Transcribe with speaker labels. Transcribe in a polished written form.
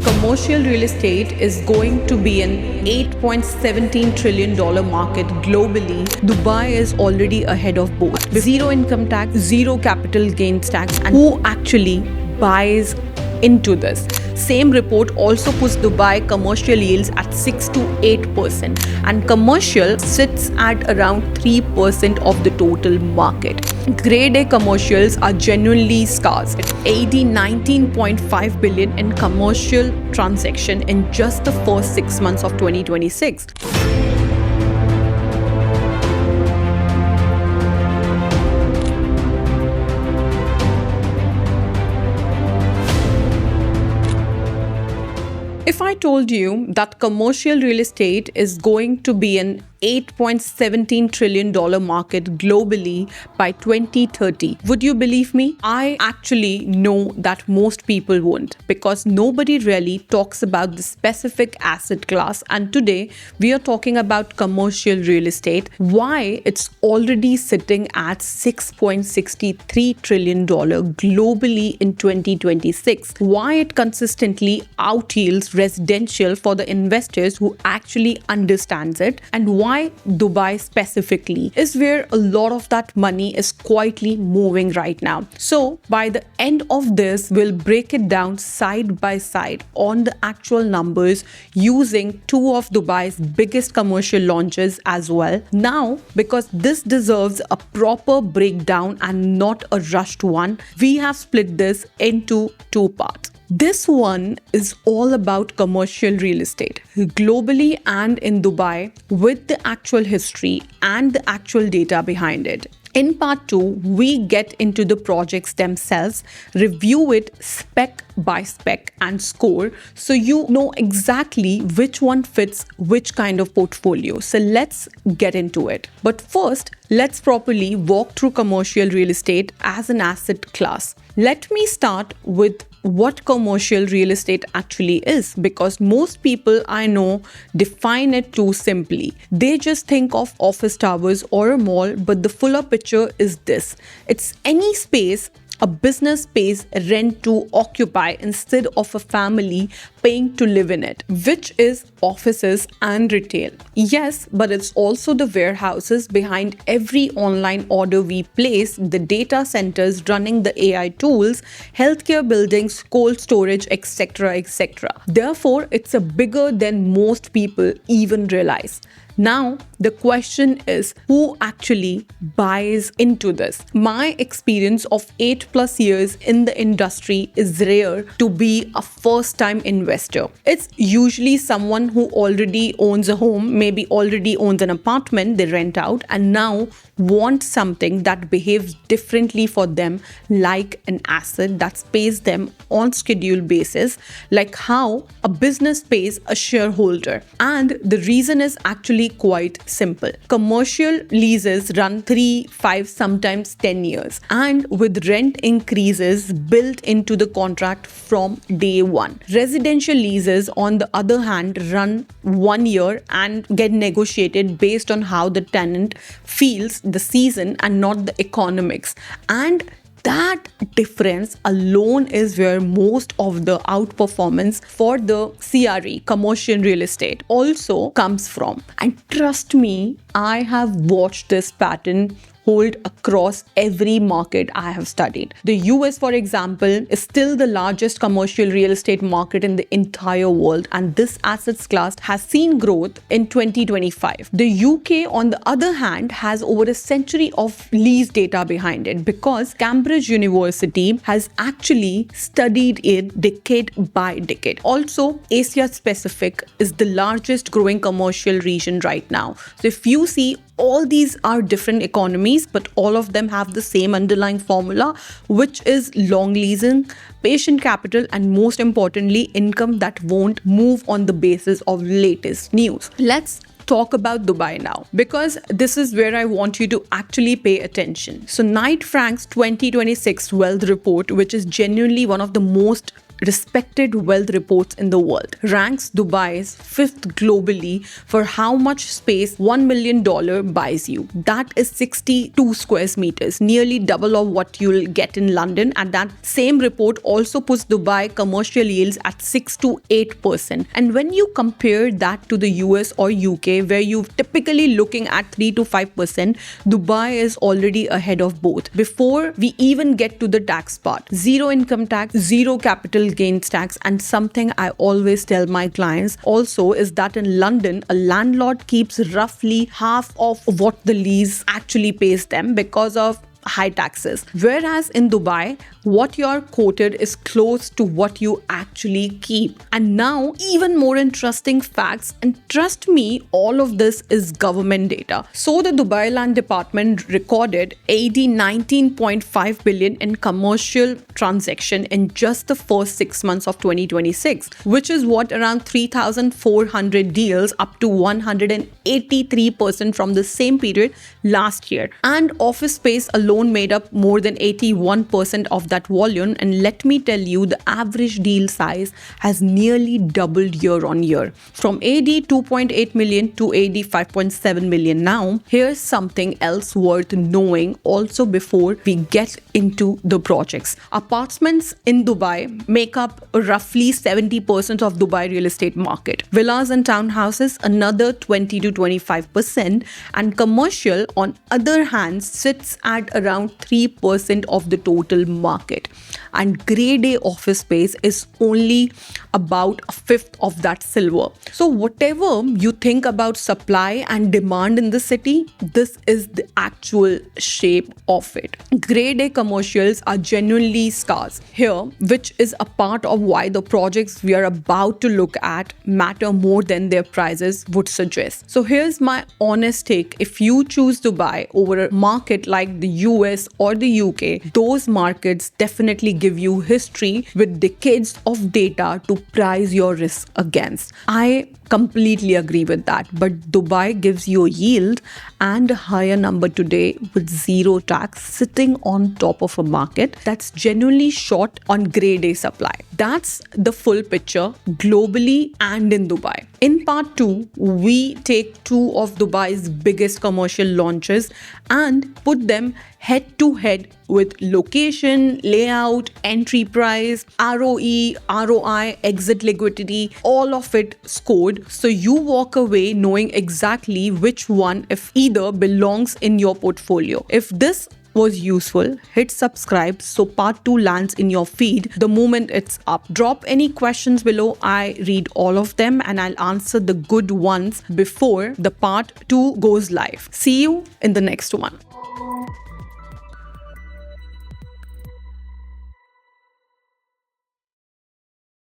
Speaker 1: Commercial real estate is going to be an $8.17 trillion market globally. Dubai is already ahead of both. With zero income tax, zero capital gains tax, and who actually buys into this? Same report also puts Dubai commercial yields at 6 to 8%, and commercial sits at around 3% of the total market. Grade A commercials are genuinely scarce. AD 19.5 billion in commercial transaction in just the first 6 months of 2026. If I told you that commercial real estate is going to be an $8.17 trillion market globally by 2030, would you believe me? I actually know that most people won't, because nobody really talks about the specific asset class, and today we are talking about commercial real estate, why it's already sitting at $6.63 trillion globally in 2026, why it consistently outyields residential for the investors who actually understands it, and why Dubai specifically is where a lot of that money is quietly moving right now. So by the end of this, we'll break it down side by side on the actual numbers using two of Dubai's biggest commercial launches as well. Now, because this deserves a proper breakdown and not a rushed one, we have split this into two parts. This one is all about commercial real estate, globally and in Dubai, with the actual history and the actual data behind it. In part 2, we get into the projects themselves, review it spec by spec and score, so you know exactly which one fits which kind of portfolio. So let's get into it. But first, let's properly walk through commercial real estate as an asset class. Let me start with what commercial real estate actually is, because most people I know define it too simply. They just think of office towers or a mall, but the fuller picture is this. It's any space a business pays rent to occupy instead of a family paying to live in it, which is offices and retail. Yes, but it's also the warehouses behind every online order we place, the data centers running the AI tools, healthcare buildings, cold storage, etc., etc. Therefore, it's a bigger than most people even realize. Now, the question is, who actually buys into this? My experience of 8+ years in the industry is rare to be a first-time investor. It's usually someone who already owns a home, maybe already owns an apartment they rent out, and now want something that behaves differently for them, like an asset that pays them on schedule basis, like how a business pays a shareholder. And the reason is actually quite simple. Commercial leases run 3, 5, sometimes 10 years, and with rent increases built into the contract from day one. Residential leases, on the other hand, run 1 year and get negotiated based on how the tenant feels the season and not the economics. And that difference alone is where most of the outperformance for the CRE, commercial real estate, also comes from. And trust me, I have watched this pattern hold across every market I have studied. The US, for example, is still the largest commercial real estate market in the entire world, and this assets class has seen growth in 2025. The UK, on the other hand, has over a century of lease data behind it, because Cambridge University has actually studied it decade by decade. Also, Asia Pacific is the largest growing commercial region right now. So if you see, all these are different economies, but all of them have the same underlying formula, which is long leasing, patient capital, and most importantly, income that won't move on the basis of latest news. Let's talk about Dubai now, because this is where I want you to actually pay attention. So Knight Frank's 2026 Wealth Report, which is genuinely one of the most respected wealth reports in the world, ranks Dubai's 5th globally for how much space $1 million buys you. That is 62 square meters, nearly double of what you'll get in London. And that same report also puts Dubai commercial yields at 6 to 8%. And when you compare that to the US or UK, where you're typically looking at 3 to 5%, Dubai is already ahead of both. Before we even get to the tax part, zero income tax, zero capital gains tax, and something I always tell my clients also is that in London, a landlord keeps roughly half of what the lease actually pays them because of high taxes. Whereas in Dubai, what you're quoted is close to what you actually keep. And now, even more interesting facts, and trust me, all of this is government data. So the Dubai Land Department recorded AED 19.5 billion in commercial transaction in just the first 6 months of 2026, which is what around 3,400 deals, up to 183% from the same period last year. And office space alone made up more than 81% of that volume. And let me tell you, the average deal size has nearly doubled year on year, from AD 2.8 million to AD 5.7 million now. Here's something else worth knowing also before we get into the projects. Apartments in Dubai make up roughly 70% of Dubai real estate market. Villas and townhouses, another 20 to 25%. And commercial, on other hand, sits at around 3% of the total market. And grade A office space is only about a fifth of that silver. So whatever you think about supply and demand in the city, this is the actual shape of it. Grade A commercials are genuinely scarce here, which is a part of why the projects we are about to look at matter more than their prices would suggest. So here's my honest take. If you choose Dubai over a market like the US or the UK, those markets definitely give you history with decades of data to price your risk against. I completely agree with that. But Dubai gives you a yield and a higher number today with zero tax, sitting on top of a market that's genuinely short on grade A supply. That's the full picture globally and in Dubai. In part 2, we take two of Dubai's biggest commercial launches and put them head to head with location, layout, entry price, ROE, ROI, exit liquidity, all of it scored. So you walk away knowing exactly which one, if either, belongs in your portfolio. If this was useful, hit subscribe so part 2 lands in your feed the moment it's up. Drop any questions below. I read all of them and I'll answer the good ones before the part 2 goes live. See you in the next one.